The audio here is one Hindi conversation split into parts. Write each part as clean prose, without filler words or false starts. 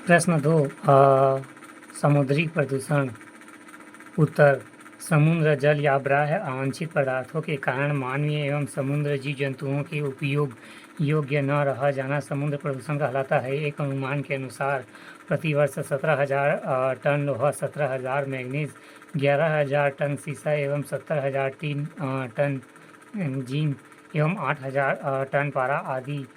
प्रश्न 2, समुद्री प्रदूषण। उत्तर, समुद्र जल या बाह्य अवांछित पदार्थों के कारण मानवीय एवं समुद्र जीव जंतुओं के उपयोग योग्य न रह जाना समुद्र प्रदूषण कहलाता है। एक अनुमान के अनुसार प्रतिवर्ष 17,000 टन लोहा, 17,000 मैंगनीज, 11,000 टन सीसा एवं 70,000 टन जिंक एवं 8,000 टन पारा आदि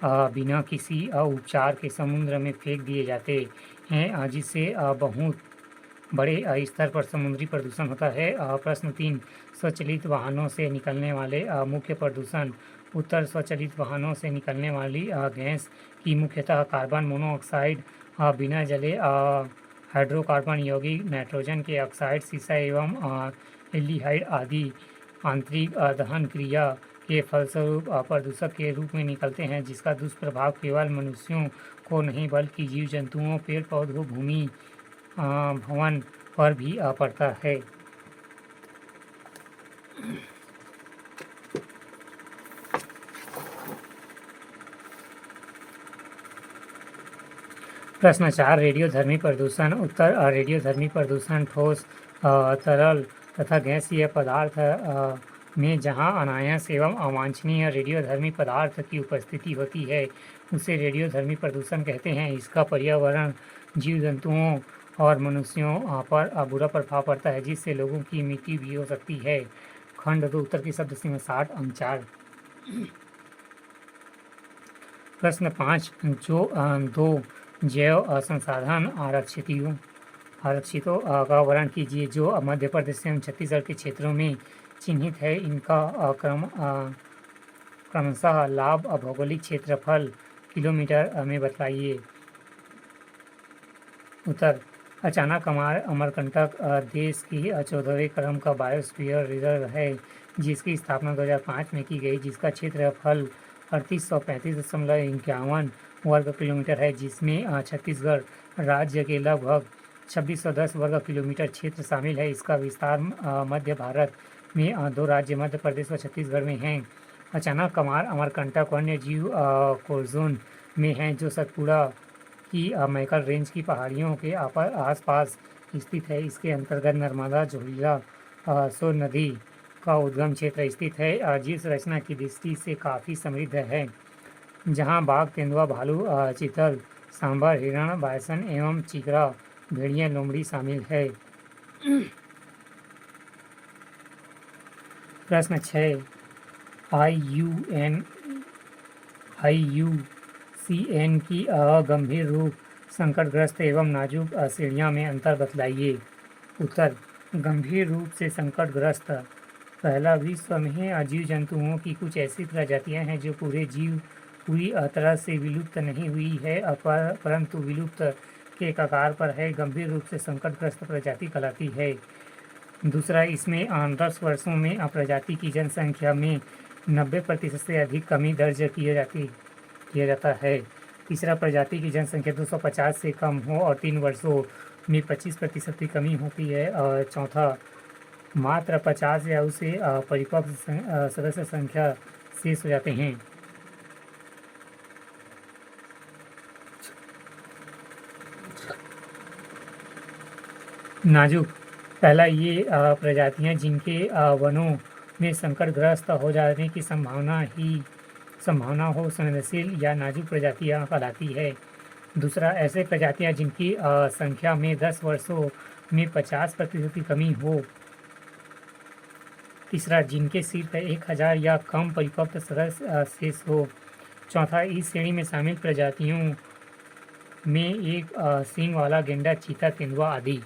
बिना किसी उपचार के समुद्र में फेंक दिए जाते हैं, जिससे बहुत बड़े स्तर पर समुद्री प्रदूषण होता है। प्रश्न 3, स्वचालित वाहनों से निकलने वाले मुख्य प्रदूषण। उत्तर, स्वचालित वाहनों से निकलने वाली गैस की मुख्यतः कार्बन मोनोऑक्साइड, बिना जले हाइड्रोकार्बन यौगिक, नाइट्रोजन के ऑक्साइड, सीसा एवं एल्डिहाइड आदि आंतरिक दहन क्रिया के फलस्वरूप प्रदूषक के रूप में निकलते हैं, जिसका दुष्प्रभाव केवल मनुष्यों को नहीं बल्कि जीव जंतुओं, पेड़ पौधों, भूमि, भवन पर भी पड़ता है। प्रश्न 4, रेडियोधर्मी प्रदूषण। उत्तर, रेडियोधर्मी प्रदूषण ठोस, तरल तथा गैसीय पदार्थ में जहां अनायास एवं अवांछनीय रेडियोधर्मी पदार्थ की उपस्थिति होती है उसे रेडियोधर्मी प्रदूषण कहते हैं। इसका पर्यावरण, जीव जंतुओं और मनुष्यों पर बुरा प्रभाव पड़ता है, जिससे लोगों की मृत्यु भी हो सकती है। खंड 2 उत्तर की शब्द सीमा 60 अंक 4। प्रश्न 5, जो 2 जैव संसाधन आरक्षितों का वर्णन कीजिए जो मध्य प्रदेश एवं छत्तीसगढ़ के क्षेत्रों में चिन्हित है। इनका क्रमशः लाभ भौगोलिक क्षेत्रफल किलोमीटर में बताइए। उत्तर, अचानक अमरकंटक देश की 14वें क्रम का बायोस्फीयर रिजर्व है, जिसकी स्थापना 2005 में की गई, जिसका क्षेत्रफल 3835.51 वर्ग किलोमीटर है, जिसमें छत्तीसगढ़ राज्य के लगभग 2610 वर्ग किलोमीटर क्षेत्र शामिल है। इसका विस्तार मध्य भारत में 2 राज्य मध्य प्रदेश व छत्तीसगढ़ में हैं। अचानक अमरकंटक वन्य जीव कोरजोन में है, जो सतपुड़ा की मैकल रेंज की पहाड़ियों के आसपास स्थित है। इसके अंतर्गत नर्मदा, जोड़ीला, सोन नदी का उद्गम क्षेत्र स्थित है, जिस रचना की दृष्टि से काफ़ी समृद्ध है, जहां बाघ, तेंदुआ, भालू, चीतल, सांभर, हिरण, बायसन एवं चीगरा, भेड़िया, लोमड़ी शामिल है। प्रश्न 6, IUCN की गंभीर रूप, संकटग्रस्त एवं नाजुक श्रेणियों में अंतर बतलाइए। उत्तर, गंभीर रूप से संकटग्रस्त। पहला, विश्व में जीव जंतुओं की कुछ ऐसी प्रजातियां हैं जो पूरी तरह से विलुप्त नहीं हुई है, परंतु विलुप्त के कगार पर है। गंभीर रूप से संकटग्रस्त प्रजाति कहलाती है। दूसरा, इसमें 10 वर्षों में प्रजाति की जनसंख्या में 90% से अधिक कमी दर्ज किया जाता है। तीसरा, प्रजाति की जनसंख्या 250 से कम हो और 3 वर्षों में 25% की कमी होती है। और चौथा, मात्र 50 या उससे परिपक्व सदस्य संख्या शेष हो जाते हैं। नाजुक। पहला, ये प्रजातियां जिनके वनों में संकटग्रस्त हो जाने की संभावना हो, संवेदनशील या नाजुक प्रजातियां कहलाती है। दूसरा, ऐसे प्रजातियां जिनकी संख्या में 10 वर्षों में 50% की कमी हो। तीसरा, जिनके सिर्फ 1000 या कम परिपक्व सदस्य शेष हो। चौथा, इस श्रेणी में शामिल प्रजातियों में एक सींग वाला गेंडा, चीता, तेंदुआ आदि।